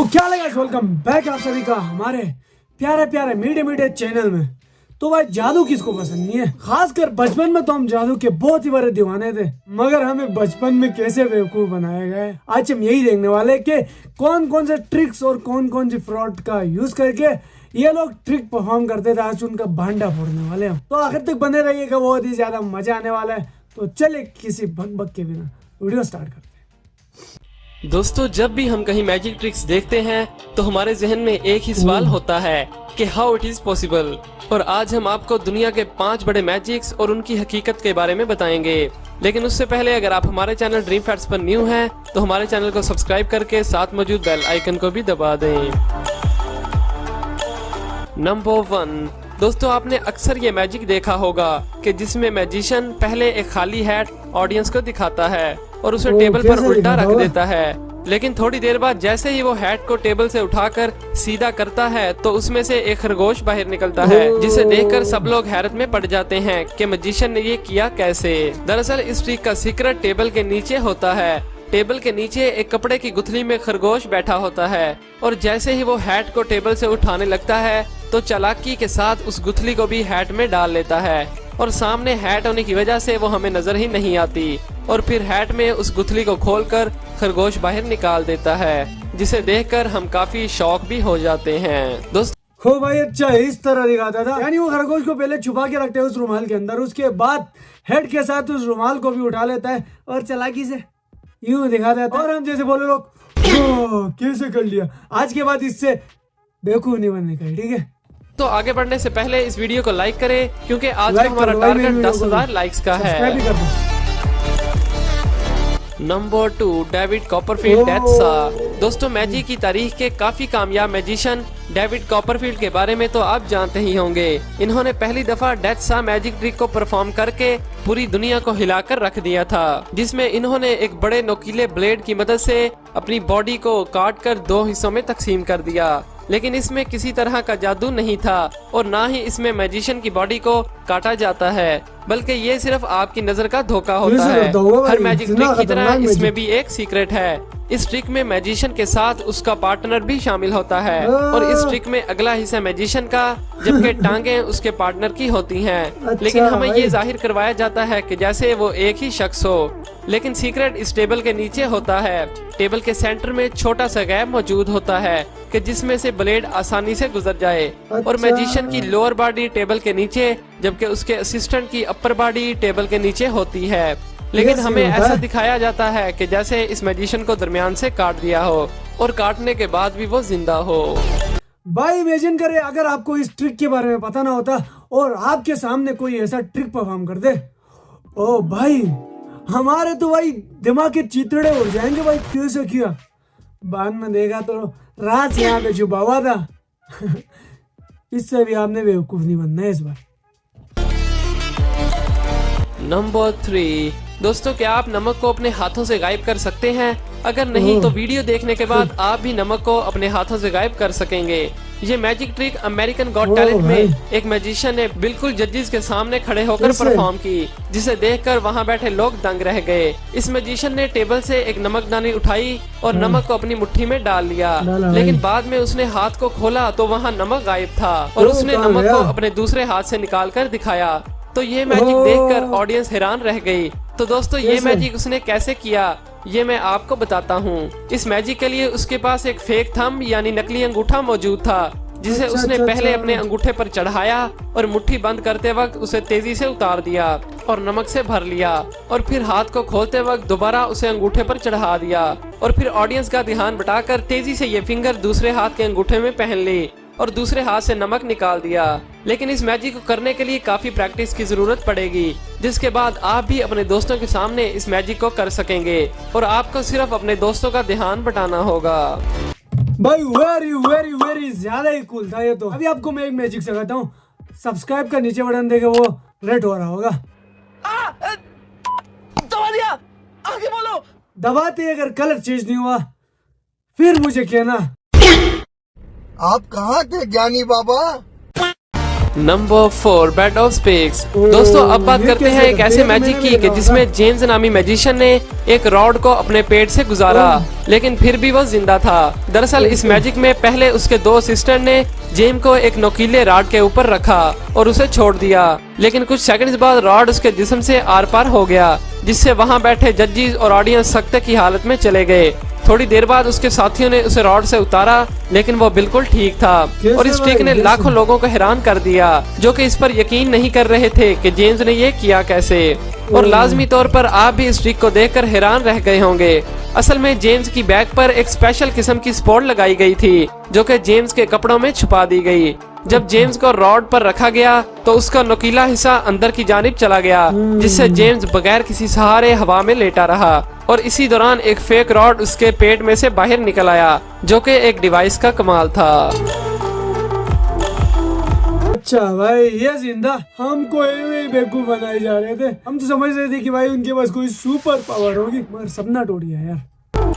क्या लगा, welcome back आप सभी का हमारे प्यारे प्यारे मीठे मीठे चैनल में। तो भाई जादू किसको पसंद नहीं है, खासकर बचपन में तो हम जादू के बहुत ही बड़े दीवाने थे, मगर हमें बचपन में कैसे बेवकूफ बनाया गया है। आज हम यही देखने वाले हैं कि कौन कौन से ट्रिक्स और कौन कौन सी फ्रॉड का यूज करके ये लोग ट्रिक परफॉर्म करते थे। आज उनका भांडा फोड़ने वाले हम, तो आखिर तक बने रहिएगा, बहुत ही ज्यादा मजा आने वाला है। तो चले किसी भग भग के बिना वीडियो स्टार्ट करते हैं। दोस्तों, जब भी हम कहीं मैजिक ट्रिक्स देखते हैं तो हमारे जहन में एक ही सवाल होता है कि हाउ इट इज पॉसिबल। और आज हम आपको दुनिया के 5 बड़े मैजिक्स और उनकी हकीकत के बारे में बताएंगे। लेकिन उससे पहले अगर आप हमारे चैनल ड्रीम फैक्ट्स पर न्यू हैं तो हमारे चैनल को सब्सक्राइब करके साथ मौजूद बेल आइकन को भी दबा दें। नंबर 1, दोस्तों आपने अक्सर ये मैजिक देखा होगा कि जिसमें मैजिशियन पहले एक खाली हैट ऑडियंस को दिखाता है और उसे टेबल पर उल्टा रख देता है। लेकिन थोड़ी देर बाद जैसे ही वो हैट को टेबल से उठाकर सीधा करता है तो उसमें से एक खरगोश बाहर निकलता है, जिसे देखकर सब लोग हैरत में पड़ जाते हैं कि मैजिशियन ने ये किया कैसे। दरअसल इस ट्रिक का सीक्रेट टेबल के नीचे होता है। टेबल के नीचे एक कपड़े की गुथली में खरगोश बैठा होता है और जैसे ही वो हैट को टेबल से उठाने लगता है तो चालाकी के साथ उस गुथली को भी हैट में डाल लेता है और सामने हैट होने की वजह से वो हमें नजर ही नहीं आती। और फिर हैट में उस गुथली को खोलकर खरगोश बाहर निकाल देता है, जिसे देखकर हम काफी शॉक भी हो जाते हैं। दोस्तों हो भाई, अच्छा इस तरह दिखाता था, यानी वो खरगोश को पहले छुपा के रखते हैं उस रुमाल के अंदर, उसके बाद हेड के साथ उस रुमाल को भी उठा लेता है और चालाकी से यूं दिखा देता है। और हम जैसे बोले लोग कैसे कर लिया। आज के बाद इससे बेवकूफ नहीं बनने का, ठीक है। तो आगे बढ़ने से पहले इस वीडियो को लाइक करें क्योंकि आज का हमारा टारगेट 10,000 लाइक्स का है। नंबर 2, डेविड कॉपरफील्ड डेथ सा। दोस्तों मैजिक की तारीख के काफी कामयाब मैजिशियन डेविड कॉपरफील्ड के बारे में तो आप जानते ही होंगे। इन्होंने पहली दफा डेथ सा मैजिक ट्रिक को परफॉर्म करके पूरी दुनिया को हिलाकर रख दिया था, जिसमें इन्होंने एक बड़े नोकीले ब्लेड की मदद से अपनी बॉडी को काट कर 2 हिस्सों में तकसीम कर दिया। लेकिन इसमें किसी तरह का जादू नहीं था और ना ही इसमें मैजिशियन की बॉडी को काटा जाता है, बल्कि ये सिर्फ आपकी नजर का धोखा होता है। हर मैजिक ट्रिक की तरह इसमें भी एक सीक्रेट है। इस ट्रिक में मैजिशियन के साथ उसका पार्टनर भी शामिल होता है और इस ट्रिक में अगला हिस्सा मैजिशियन का जबकि टांगे उसके पार्टनर की होती हैं। लेकिन हमें ये जाहिर करवाया जाता है कि जैसे वो एक ही शख्स हो। लेकिन सीक्रेट इस टेबल के नीचे होता है। टेबल के सेंटर में छोटा सा गैप मौजूद होता है कि जिसमें से ब्लेड आसानी से गुजर जाए। और मैजिशियन की लोअर बॉडी टेबल के नीचे जबकि उसके असिस्टेंट की अपर बॉडी टेबल के नीचे होती है। लेकिन हमें ऐसा दिखाया जाता है कि जैसे इस मैजिशियन को दरमियान से काट दिया हो और काटने के बाद भी वो जिंदा हो। भाई इमेजिन करे अगर आपको इस ट्रिक के बारे में पता ना होता और आपके सामने कोई ऐसा ट्रिक परफॉर्म कर दे। ओ भाई, हमारे तो भाई दिमाग के चितड़े हो जाएंगे भाई, कैसे किया। बाद में देखा तो राज यहाँ पे छुपा हुआ था। इससे भी आपने बेवकूफ नहीं बनना है इस बार। नंबर 3, दोस्तों क्या आप नमक को अपने हाथों से गायब कर सकते हैं? अगर नहीं तो वीडियो देखने के बाद आप भी नमक को अपने हाथों से गायब कर सकेंगे। ये magic trick American got talent में एक मैजिशियन ने बिल्कुल जजेस के सामने खड़े होकर परफॉर्म की, जिसे देखकर वहां बैठे लोग दंग रह गए। इस मैजिशियन ने टेबल से एक नमकदानी उठाई और नमक को अपनी मुट्ठी में डाल लिया। लेकिन बाद में उसने हाथ को खोला तो वहाँ नमक गायब था और उसने नमक को अपने दूसरे हाथ से निकाल कर दिखाया। तो ये मैजिक देखकर ऑडियंस हैरान रह गई। तो दोस्तों ये मैजिक उसने कैसे किया ये मैं आपको बताता हूँ। इस मैजिक के लिए उसके पास एक फेक थंब यानी नकली अंगूठा मौजूद था, जिसे उसने पहले अपने अंगूठे पर चढ़ाया और मुट्ठी बंद करते वक्त उसे तेजी से उतार दिया और नमक से भर लिया और फिर हाथ को खोलते वक्त दोबारा उसे अंगूठे पर चढ़ा दिया और फिर ऑडियंस का ध्यान बटाकर तेजी से ये फिंगर दूसरे हाथ के अंगूठे में पहन ली और दूसरे हाथ से नमक निकाल दिया। लेकिन इस मैजिक को करने के लिए काफी प्रैक्टिस की जरूरत पड़ेगी, जिसके बाद आप भी अपने दोस्तों के सामने इस मैजिक को कर सकेंगे और आपको सिर्फ अपने दोस्तों का ध्यान बटाना होगा। भाई वेरी वेरी वेरी ज्यादा ही कूल था ये तो। अभी आपको मैं एक मैजिक सिखाता हूँ। सब्सक्राइब का नीचे बटन देके वो रेड हो रहा होगा, दबा दिया, आगे बोलो। दबाते अगर कलर चेंज नहीं हुआ फिर मुझे कहना। आप कहाँ थे Gyani Baba? Number 4 bed of spikes. ओह, दोस्तों अब बात ये करते कैसे हैं एक करते ऐसे हैं? मैजिक मैंने की भी कि देखा जिसमें होगा। जेम्स नामी मैजिशियन ने एक रॉड को अपने पेट से गुजारा, लेकिन फिर भी वो जिंदा था। दरअसल इस कैसे? मैजिक में पहले उसके दो सिस्टर ने जेम को एक नोकीले रॉड के ऊपर रखा और उसे छोड़ दिया, लेकिन कुछ सेकंड्स बाद रॉड उसके जिस्म से आर पार हो गया, जिससे वहां बैठे जजेस और ऑडियंस सख्ते की हालत में चले गए। थोड़ी देर बाद उसके साथियों ने उसे रॉड से उतारा, लेकिन वो बिल्कुल ठीक था। कैसे और इस ट्रिक भाई, ने कैसे? लाखों लोगों को हैरान कर दिया, जो कि इस पर यकीन नहीं कर रहे थे कि जेम्स ने ये किया कैसे। और लाजमी तौर पर आप भी इस ट्रिक को देखकर हैरान रह गए होंगे। असल में जेम्स की बैग पर एक स्पेशल किस्म की स्पॉट लगाई गई थी, जो कि जेम्स के कपड़ों में छुपा दी गई। जब जेम्स को रॉड पर रखा गया तो उसका नुकीला हिस्सा अंदर की जानिब चला गया, जिससे जेम्स बगैर किसी सहारे हवा में लेटा रहा। और इसी दौरान एक फेक रॉड उसके पेट में से बाहर निकल आया, जो कि एक डिवाइस का कमाल था। अच्छा भाई, ये जिंदा हमको एवे बेवकूफ बनाए जा रहे थे। हम तो समझ रहे थे कि भाई उनके पास कोई सुपर पावर होगी, मगर सपना टूट गया यार।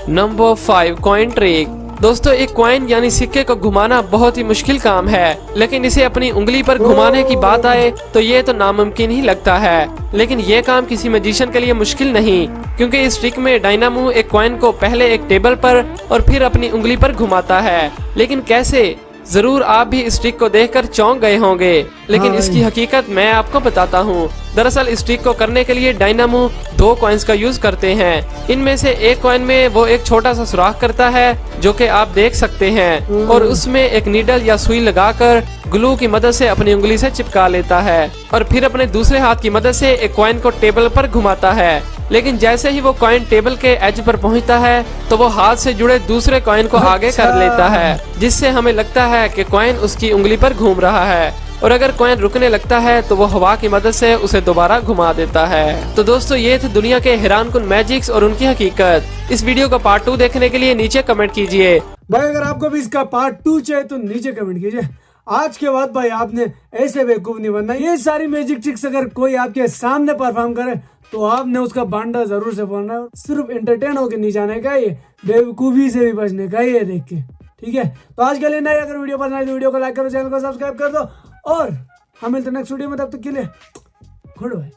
Number 5 coin trick. दोस्तों एक कॉइन यानी सिक्के को घुमाना बहुत ही मुश्किल काम है, लेकिन इसे अपनी उंगली पर घुमाने की बात आए तो ये तो नामुमकिन ही लगता है। लेकिन ये काम किसी मैजिशियन के लिए मुश्किल नहीं, क्योंकि इस ट्रिक में डायनामो एक कॉइन को पहले एक टेबल पर और फिर अपनी उंगली पर घुमाता है। लेकिन कैसे? जरूर आप भी इस ट्रिक को देखकर चौंक गए होंगे, लेकिन हाँ इसकी हकीकत मैं आपको बताता हूँ। दरअसल इस ट्रिक को करने के लिए डायनामो दो कॉइन्स का यूज करते हैं। इनमें से एक कॉइन में वो एक छोटा सा सुराख करता है, जो कि आप देख सकते हैं, और उसमें एक नीडल या सुई लगाकर ग्लू की मदद से अपनी उंगली से चिपका लेता है, और फिर अपने दूसरे हाथ की मदद से एक कॉइन को टेबल पर घुमाता है। लेकिन जैसे ही वो कॉइन टेबल के एज पर पहुंचता है तो वो हाथ से जुड़े दूसरे कॉइन को आगे कर लेता है, जिससे हमें लगता है कि कॉइन उसकी उंगली पर घूम रहा है। और अगर कॉइन रुकने लगता है तो वो हवा की मदद से उसे दोबारा घुमा देता है। तो दोस्तों ये थे दुनिया के हैरानकुन मैजिक्स और उनकी हकीकत। इस वीडियो का पार्ट 2 देखने के लिए नीचे कमेंट कीजिए। भाई अगर आपको भी इसका पार्ट 2 चाहिए तो नीचे कमेंट कीजिए। आज के बाद भाई आपने ऐसे बेवकूफ नहीं बनना। ये सारी मैजिक ट्रिक्स अगर कोई आपके सामने परफॉर्म करे तो आपने उसका बांडा जरूर से बोलना है। सिर्फ एंटरटेन होकर नहीं जाने का, ये बेवकूफी से भी बचने का ये देख के। ठीक है, तो आज के लिए नहीं, अगर वीडियो पसंद आए तो वीडियो को लाइक करो, चैनल को सब्सक्राइब कर दो, और हम मिलते हैं नेक्स्ट वीडियो में। तब तक के लिए गुड बाय।